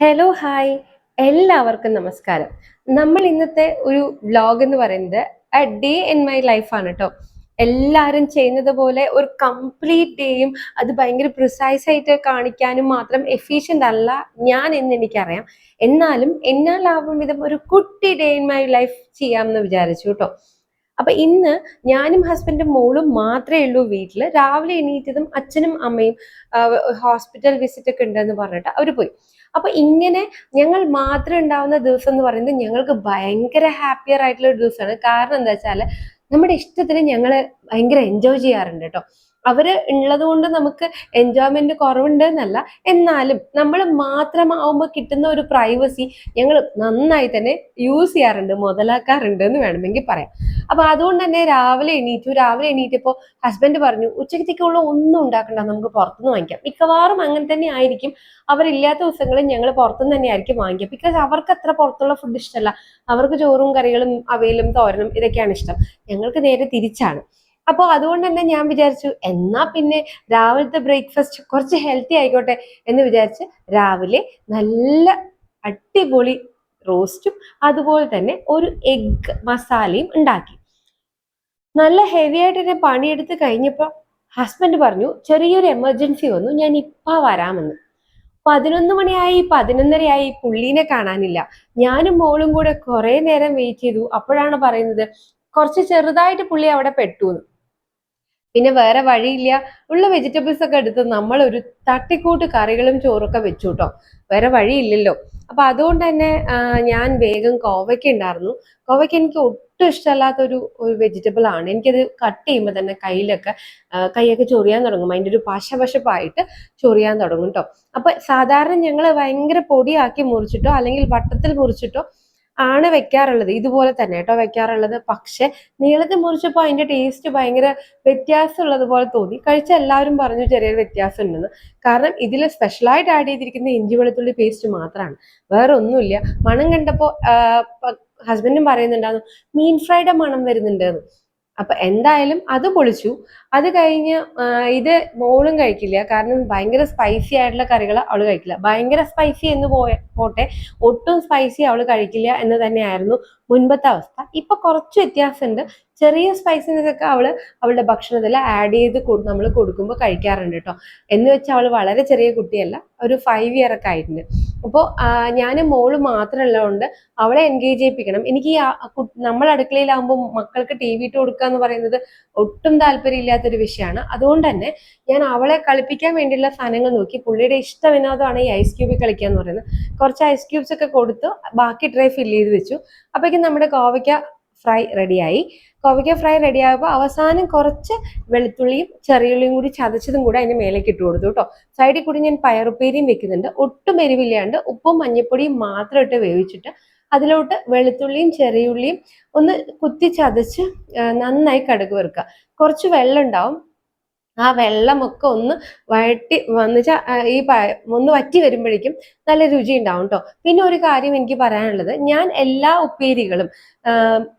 Hello hi എല്ലാവർക്കും നമസ്കാരം. നമ്മൾ ഇന്നത്തെ ഒരു വ്ലോഗ് എന്ന് പറയുന്നത് ഡേ ഇൻ മൈ ലൈഫ് ആണ് കേട്ടോ. എല്ലാവരും ചെയ്യുന്നത് പോലെ ഒരു കംപ്ലീറ്റ് ഡേയും അത് ഭയങ്കര പ്രിസൈസ് ആയിട്ട് കാണിക്കാനും മാത്രം എഫിഷ്യൻ്റ് അല്ല ഞാൻ എന്ന് എനിക്കറിയാം. എന്നാലും എന്നാലാവും വിധം ഒരു കുട്ടി ഡേ ഇൻ മൈ ലൈഫ് ചെയ്യാമെന്ന് വിചാരിച്ചു കേട്ടോ. അപ്പൊ ഇന്ന് ഞാനും ഹസ്ബൻഡും മോളും മാത്രമേ ഉള്ളൂ വീട്ടില്. രാവിലെ എണീറ്റതും അച്ഛനും അമ്മയും ഹോസ്പിറ്റൽ വിസിറ്റ് ഒക്കെ ഉണ്ടെന്ന് പറഞ്ഞിട്ട് അവർ പോയി. അപ്പൊ ഇങ്ങനെ ഞങ്ങൾ മാത്രം ഉണ്ടാവുന്ന ദിവസം എന്ന് പറയുന്നത് ഞങ്ങൾക്ക് ഭയങ്കര ഹാപ്പിയർ ആയിട്ടുള്ള ഒരു ദിവസമാണ്. കാരണം എന്താ വെച്ചാല് നമ്മുടെ ഇഷ്ടത്തിന് ഞങ്ങള് ഭയങ്കര എൻജോയ് ചെയ്യാറുണ്ട് കേട്ടോ. അവര് ഉള്ളത് കൊണ്ട് നമുക്ക് എൻജോയ്മെന്റ് കുറവുണ്ട് എന്നല്ല, എന്നാലും നമ്മൾ മാത്രമാവുമ്പോൾ കിട്ടുന്ന ഒരു പ്രൈവസി ഞങ്ങൾ നന്നായി തന്നെ യൂസ് ചെയ്യാറുണ്ട്, മുതലാക്കാറുണ്ട് എന്ന് വേണമെങ്കിൽ പറയാം. അപ്പൊ അതുകൊണ്ട് തന്നെ രാവിലെ എണീറ്റപ്പോ ഹസ്ബൻഡ് പറഞ്ഞു ഉച്ചക്കത്തേക്കുള്ള ഒന്നും ഉണ്ടാക്കണ്ട, നമുക്ക് പുറത്തുനിന്ന് വാങ്ങിക്കാം. മിക്കവാറും അങ്ങനെ തന്നെ ആയിരിക്കും. അവരില്ലാത്ത ദിവസങ്ങളിൽ ഞങ്ങൾ പുറത്തുനിന്ന് തന്നെ ആയിരിക്കും വാങ്ങിക്കുക. ബിക്കോസ് അവർക്ക് അത്ര പുറത്തുള്ള ഫുഡ് ഇഷ്ടമല്ല. അവർക്ക് ചോറും കറികളും അവയിലും തോരനും ഇതൊക്കെയാണ് ഇഷ്ടം. ഞങ്ങൾക്ക് നേരെ തിരിച്ചാണ്. അപ്പോൾ അതുകൊണ്ട് തന്നെ ഞാൻ വിചാരിച്ചു എന്നാ പിന്നെ രാവിലത്തെ ബ്രേക്ക്ഫാസ്റ്റ് കുറച്ച് ഹെൽത്തി ആയിക്കോട്ടെ എന്ന് വിചാരിച്ച് രാവിലെ നല്ല അടിപൊളി റോസ്റ്റും അതുപോലെ തന്നെ ഒരു എഗ് മസാലയും ഉണ്ടാക്കി. നല്ല ഹെവി ആയിട്ട് തന്നെ പണിയെടുത്ത് കഴിഞ്ഞപ്പോൾ ഹസ്ബൻഡ് പറഞ്ഞു ചെറിയൊരു എമർജൻസി വന്നു, ഞാൻ ഇപ്പ വരാമെന്ന്. 11 മണിയായി, 11:30ആയി, പുള്ളീനെ കാണാനില്ല. ഞാനും മോളും കൂടെ കുറെ നേരം വെയിറ്റ് ചെയ്തു. അപ്പോഴാണ് പറയുന്നത് കുറച്ച് ചെറുതായിട്ട് പുള്ളി അവിടെ പെട്ടു. പിന്നെ വേറെ വഴിയില്ല, ഉള്ള വെജിറ്റബിൾസ് ഒക്കെ എടുത്ത് നമ്മൾ ഒരു തട്ടിക്കൂട്ട് കറികളും ചോറൊക്കെ വെച്ചു കേട്ടോ. വേറെ വഴിയില്ലല്ലോ. അപ്പൊ അതുകൊണ്ട് തന്നെ ഞാൻ വേഗം കോവയ്ക്ക ഉണ്ടായിരുന്നു. കോവയ്ക്ക എനിക്ക് ഒട്ടും ഇഷ്ടമല്ലാത്തൊരു ഒരു വെജിറ്റബിൾ ആണ്. എനിക്കത് കട്ട് ചെയ്യുമ്പോൾ തന്നെ കൈയൊക്കെ ചൊറിയാൻ തുടങ്ങും. അതിൻ്റെ ഒരു പശപശപ്പായിട്ട് ചൊറിയാൻ തുടങ്ങും കേട്ടോ. അപ്പൊ സാധാരണ ഞങ്ങൾ ഭയങ്കര പൊടിയാക്കി മുറിച്ചിട്ടോ അല്ലെങ്കിൽ വട്ടത്തിൽ മുറിച്ചിട്ടോ ആണ് വെക്കാറുള്ളത്. ഇതുപോലെ തന്നെ കേട്ടോ വെക്കാറുള്ളത്. പക്ഷെ നീളത്തിൽ മുറിച്ചപ്പോൾ അതിന്റെ ടേസ്റ്റ് ഭയങ്കര വ്യത്യാസമുള്ളത് പോലെ തോന്നി. കഴിച്ച എല്ലാവരും പറഞ്ഞു ചെറിയൊരു വ്യത്യാസം ഉണ്ടെന്ന്. കാരണം ഇതിൽ സ്പെഷ്യലായിട്ട് ആഡ് ചെയ്തിരിക്കുന്ന ഇഞ്ചി വെളുത്തുള്ളി പേസ്റ്റ് മാത്രമാണ്, വേറെ ഒന്നുമില്ല. മണം കണ്ടപ്പോൾ ഹസ്ബൻഡും പറയുന്നുണ്ടായിരുന്നു മീൻ ഫ്രൈയുടെ മണം വരുന്നുണ്ട് എന്ന്. അപ്പൊ എന്തായാലും അത് പൊളിച്ചു. അത് കഴിഞ്ഞ് ഇത് മോളും കഴിക്കില്ല, കാരണം ഭയങ്കര സ്പൈസി ആയിട്ടുള്ള കറികൾ അവള് കഴിക്കില്ല. ഭയങ്കര സ്പൈസി എന്ന് പോട്ടെ, ഒട്ടും സ്പൈസി അവള് കഴിക്കില്ല എന്ന് തന്നെയായിരുന്നു മുൻപത്തെ അവസ്ഥ. ഇപ്പൊ കുറച്ച് വ്യത്യാസമുണ്ട്. ചെറിയ സ്പൈസിനെസ് ഒക്കെ അവളുടെ ഭക്ഷണത്തിൽ ആഡ് ചെയ്ത് നമ്മൾ കൊടുക്കുമ്പോൾ കഴിക്കാറുണ്ട് കേട്ടോ. എന്ന് വെച്ചാൽ അവള് വളരെ ചെറിയ കുട്ടിയല്ല, ഒരു 5 ഇയർ ഒക്കെ ആയിട്ടുണ്ട്. അപ്പോൾ ഞാനും മോള് മാത്രമുള്ളതുകൊണ്ട് അവളെ എൻഗേജ് ചെയ്യിപ്പിക്കണം. എനിക്ക് ഈ നമ്മൾ അടുക്കളയിലാവുമ്പോൾ മക്കൾക്ക് ടി വി ഇട്ട് കൊടുക്കുക എന്ന് പറയുന്നത് ഒട്ടും താല്പര്യമില്ലാത്തൊരു വിഷയമാണ്. അതുകൊണ്ട് തന്നെ ഞാൻ അവളെ കളിപ്പിക്കാൻ വേണ്ടിയുള്ള സാധനങ്ങൾ നോക്കി. പുള്ളിയുടെ ഇഷ്ട വിനോദമാണ് ഈ ഐസ് ക്യൂബിൽ കളിക്കുക എന്ന് പറയുന്നത്. കുറച്ച് ഐസ് ക്യൂബ്സ് ഒക്കെ കൊടുത്തു, ബാക്കി ട്രേ ഫില്ല് ചെയ്ത് വെച്ചു. അപ്പോഴേക്കും നമ്മുടെ കോവയ്ക്ക ഫ്രൈ റെഡിയായി. കോവയ്ക്ക ഫ്രൈ റെഡിയായപ്പോൾ അവസാനം കുറച്ച് വെളുത്തുള്ളിയും ചെറിയുള്ളിയും കൂടി ചതച്ചതും കൂടെ അതിന്റെ മേലേക്ക് ഇട്ട് കൊടുത്തു കേട്ടോ. സൈഡിൽ കൂടി ഞാൻ പയറുപ്പേരിയും വെക്കുന്നുണ്ട്. ഒട്ടും എരിവില്ലാണ്ട് ഉപ്പും മഞ്ഞപ്പൊടിയും മാത്രം ഇട്ട് വേവിച്ചിട്ട് അതിലോട്ട് വെളുത്തുള്ളിയും ചെറിയുള്ളിയും ഒന്ന് കുത്തി ചതച്ച് നന്നായി കടുക് വറുക്കുക. കുറച്ച് വെള്ളം ഉണ്ടാവും. ആ വെള്ളമൊക്കെ ഒന്ന് വഴറ്റി വന്നിച്ചാൽ ഒന്ന് വറ്റി വരുമ്പോഴേക്കും നല്ല രുചി ഉണ്ടാവും കേട്ടോ. പിന്നെ ഒരു കാര്യം എനിക്ക് പറയാനുള്ളത്, ഞാൻ എല്ലാ ഉപ്പേരികളും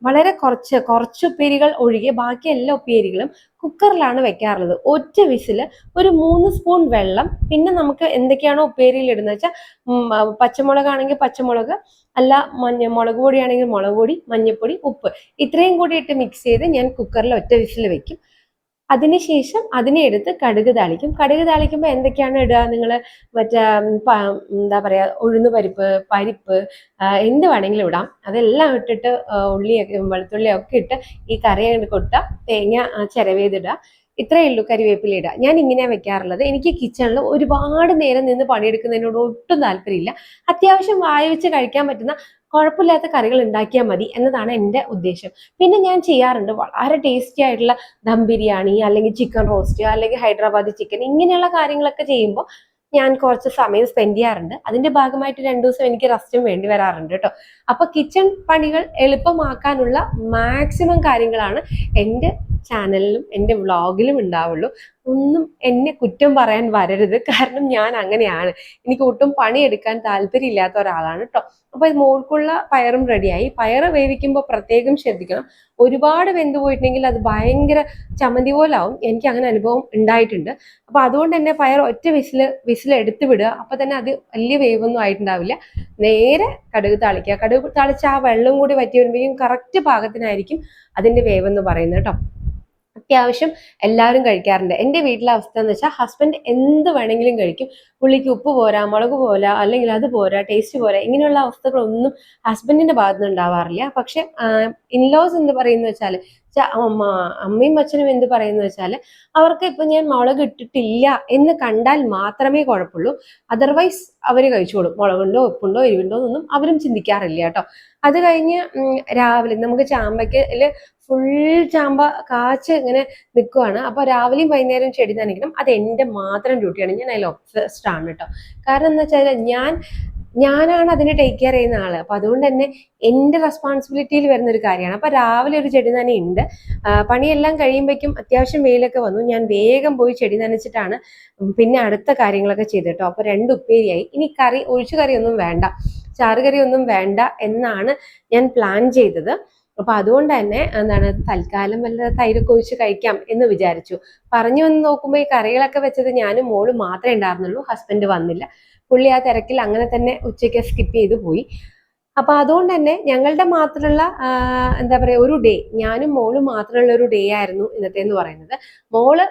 വളരെ കുറച്ച് ഉപ്പേരികൾ ഒഴികെ ബാക്കി എല്ലാ ഉപ്പേരികളും കുക്കറിലാണ് വെക്കാറുള്ളത്. ഒറ്റ വിസില്, ഒരു 3 സ്പൂൺ വെള്ളം, പിന്നെ നമുക്ക് എന്തൊക്കെയാണോ ഉപ്പേരിയിൽ ഇടുന്നത് വെച്ചാൽ പച്ചമുളകാണെങ്കിൽ പച്ചമുളക്, അല്ല മുളക് പൊടിയാണെങ്കിൽ മുളക് പൊടി, മഞ്ഞൾപ്പൊടി, ഉപ്പ്, ഇത്രയും കൂടി ഇട്ട് മിക്സ് ചെയ്ത് ഞാൻ കുക്കറിൽ ഒറ്റ വിസിൽ വെക്കും. അതിനുശേഷം അതിനെ എടുത്ത് കടുക് താളിക്കും. കടുക് താളിക്കുമ്പോൾ എന്തൊക്കെയാണ് ഇടുക നിങ്ങൾ, മറ്റേ എന്താ പറയാ, ഉഴുന്ന് പരിപ്പ് എന്ത് വേണമെങ്കിലും ഇടാം. അതെല്ലാം ഇട്ടിട്ട് ഉള്ളിയൊക്കെ വെളുത്തുള്ളിയൊക്കെ ഇട്ട് ഈ കറി അങ്ങോട്ട് കൊട്ടുക, തേങ്ങ ചിരവേതിടുക, ഇത്രയേ ഉള്ളൂ. കരിവേപ്പില ഇടുക. ഞാൻ ഇങ്ങനെയാണ് വെക്കാറുള്ളത്. എനിക്ക് കിച്ചണിൽ ഒരുപാട് നേരം നിന്ന് പണിയെടുക്കുന്നതിനോട് ഒട്ടും താല്പര്യമില്ല. അത്യാവശ്യം വായി വെച്ച് കഴിക്കാൻ പറ്റുന്ന കുഴപ്പമില്ലാത്ത കറികൾ ഉണ്ടാക്കിയാൽ മതി എന്നതാണ് എൻ്റെ ഉദ്ദേശം. പിന്നെ ഞാൻ ചെയ്യാറുണ്ട് വളരെ ടേസ്റ്റി ആയിട്ടുള്ള ദം ബിരിയാണി, അല്ലെങ്കിൽ ചിക്കൻ റോസ്റ്റ്, അല്ലെങ്കിൽ ഹൈദരാബാദി ചിക്കൻ, ഇങ്ങനെയുള്ള കാര്യങ്ങളൊക്കെ ചെയ്യുമ്പോൾ ഞാൻ കുറച്ച് സമയം സ്പെൻഡ് ചെയ്യാറുണ്ട്. അതിന്റെ ഭാഗമായിട്ട് 2 ദിവസം എനിക്ക് റെസ്റ്റും വേണ്ടി വരാറുണ്ട് കേട്ടോ. അപ്പൊ കിച്ചൺ പണികൾ എളുപ്പമാക്കാനുള്ള മാക്സിമം കാര്യങ്ങളാണ് എൻ്റെ ചാനലിലും എൻ്റെ വ്ളോഗിലും ഉണ്ടാവുള്ളൂ. ഒന്നും എന്നെ കുറ്റം പറയാൻ വരരുത്, കാരണം ഞാൻ അങ്ങനെയാണ്. എനിക്ക് ഒട്ടും പണിയെടുക്കാൻ താല്പര്യമില്ലാത്ത ഒരാളാണ് കേട്ടോ. അപ്പൊ മോൾക്കുള്ള പയറും റെഡിയായി. പയറ് വേവിക്കുമ്പോൾ പ്രത്യേകം ശ്രദ്ധിക്കണം. ഒരുപാട് വെന്ത് പോയിട്ടുണ്ടെങ്കിൽ അത് ഭയങ്കര ചമ്മന്തി പോലാവും. എനിക്ക് അങ്ങനെ അനുഭവം ഉണ്ടായിട്ടുണ്ട്. അപ്പൊ അതുകൊണ്ട് തന്നെ പയർ ഒറ്റ വിസിൽ എടുത്ത് വിടുക. അപ്പൊ തന്നെ അത് വലിയ വേവൊന്നും ആയിട്ടുണ്ടാവില്ല. നേരെ കടുക് താളിക്കുക. കടുക് താളിച്ച് ആ വെള്ളം കൂടി വറ്റി വരുമ്പോഴേക്കും കറക്റ്റ് പാകത്തിനായിരിക്കും അതിന്റെ വേവെന്ന് പറയുന്നത് കേട്ടോ. അത്യാവശ്യം എല്ലാവരും കഴിക്കാറുണ്ട്. എൻ്റെ വീട്ടിലെ അവസ്ഥ എന്ന് വെച്ചാൽ ഹസ്ബൻഡ് എന്ത് വേണമെങ്കിലും കഴിക്കും. പുള്ളിക്ക് ഉപ്പ് പോരാ, മുളക് പോരാ, അല്ലെങ്കിൽ അത് പോരാ, ടേസ്റ്റ് പോരാ, ഇങ്ങനെയുള്ള അവസ്ഥകളൊന്നും ഹസ്ബൻഡിന്റെ ഭാഗത്ത് നിന്ന് ഉണ്ടാവാറില്ല. പക്ഷെ ഇൻലോസ് എന്ന് പറയുന്നത് വെച്ചാൽ അമ്മയും അച്ഛനും എന്ത് പറയുന്ന വെച്ചാൽ അവർക്ക് ഇപ്പൊ ഞാൻ മുളക് ഇട്ടിട്ടില്ല എന്ന് കണ്ടാൽ മാത്രമേ കുഴപ്പമുള്ളൂ. അതർവൈസ് അവര് കഴിച്ചോളും. മുളകുണ്ടോ ഉപ്പുണ്ടോ എരിവുണ്ടോ എന്നൊന്നും അവരും ചിന്തിക്കാറില്ല കേട്ടോ. അത് കഴിഞ്ഞ് രാവിലെ നമുക്ക് ചാമ്പയ്ക്ക് ഫുൾ ചാമ്പ കാച്ച് ഇങ്ങനെ നിൽക്കുവാണ്. അപ്പൊ രാവിലെയും വൈകുന്നേരം ചെടി നനയ്ക്കണം. അത് എൻ്റെ മാത്രം ഡ്യൂട്ടിയാണ്. ഞാൻ അതിൽ ഒബ്സസ്ഡ് ആണ് കേട്ടോ. കാരണം എന്താ വെച്ചാൽ ഞാനാണ് അതിനെ ടേക്ക് കെയർ ചെയ്യുന്ന ആള്. അപ്പൊ അതുകൊണ്ട് തന്നെ എൻ്റെ റെസ്പോൺസിബിലിറ്റിയിൽ വരുന്ന ഒരു കാര്യമാണ്. അപ്പൊ രാവിലെ ഒരു ചെടി നനയുണ്ട്. പണിയെല്ലാം കഴിയുമ്പോഴേക്കും അത്യാവശ്യം വെയിലൊക്കെ വന്നു. ഞാൻ വേഗം പോയി ചെടി നനച്ചിട്ടാണ് പിന്നെ അടുത്ത കാര്യങ്ങളൊക്കെ ചെയ്ത് കേട്ടോ. അപ്പൊ 2 ഉപ്പേരിയായി. ഇനി ഒഴിച്ചു കറിയൊന്നും വേണ്ട, ചാറുകറി ഒന്നും വേണ്ട എന്നാണ് ഞാൻ പ്ലാൻ ചെയ്തത്. അപ്പൊ അതുകൊണ്ട് തന്നെ എന്താണ് തൽക്കാലം വല്ല തൈരൊക്കെ ഒഴിച്ച് കഴിക്കാം എന്ന് വിചാരിച്ചു. പറഞ്ഞു വന്ന് നോക്കുമ്പോൾ ഈ കറികളൊക്കെ വെച്ചത് ഞാനും മോളും മാത്രമേ ഉണ്ടായിരുന്നുള്ളൂ. ഹസ്ബൻഡ് വന്നില്ല. പുള്ളി ആ തിരക്കിൽ അങ്ങനെ തന്നെ ഉച്ചയ്ക്ക് സ്കിപ്പ് ചെയ്ത് പോയി. അപ്പൊ അതുകൊണ്ട് തന്നെ ഞങ്ങളുടെ മാത്രമുള്ള എന്താ പറയാ ഒരു ഡേ, ഞാനും മോളും മാത്രമുള്ള ഒരു ഡേ ആയിരുന്നു ഇന്നത്തെ എന്ന് പറയുന്നത്. മോള്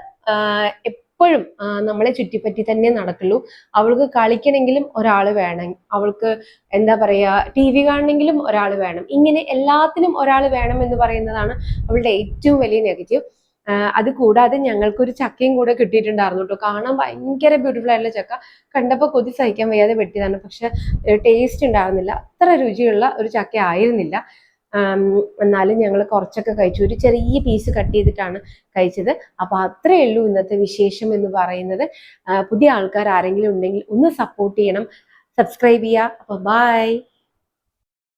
എപ്പോഴും നമ്മളെ ചുറ്റിപ്പറ്റി തന്നെ നടക്കുള്ളൂ. അവൾക്ക് കളിക്കണമെങ്കിലും ഒരാൾ വേണം, അവൾക്ക് എന്താ പറയാ TV കാണണമെങ്കിലും ഒരാൾ വേണം. ഇങ്ങനെ എല്ലാത്തിനും ഒരാൾ വേണം എന്ന് പറയുന്നതാണ് അവളുടെ ഏറ്റവും വലിയ നെഗറ്റീവ്. അത് കൂടാതെ ഞങ്ങൾക്കൊരു ചക്കയും കൂടെ കിട്ടിയിട്ടുണ്ടായിരുന്നു കേട്ടോ. കാണാൻ ഭയങ്കര ബ്യൂട്ടിഫുൾ ആയിട്ടുള്ള ചക്ക. കണ്ടപ്പോൾ കൊതി സഹിക്കാൻ വയ്യാതെ വെട്ടിയതാണ്. പക്ഷെ ടേസ്റ്റ് ഉണ്ടായിരുന്നില്ല. അത്ര രുചിയുള്ള ഒരു ചക്ക ആയിരുന്നില്ല. എന്നാലും ഞങ്ങൾ കുറച്ചൊക്കെ കഴിച്ചു. ഒരു ചെറിയ പീസ് കട്ട് ചെയ്തിട്ടാണ് കഴിച്ചത്. അപ്പൊ അത്രയേ ഉള്ളൂ ഇന്നത്തെ വിശേഷം എന്ന് പറയുന്നത്. പുതിയ ആൾക്കാർ ആരെങ്കിലും ഉണ്ടെങ്കിൽ ഒന്ന് സപ്പോർട്ട് ചെയ്യണം, സബ്സ്ക്രൈബ് ചെയ്യുക. അപ്പൊ ബൈ.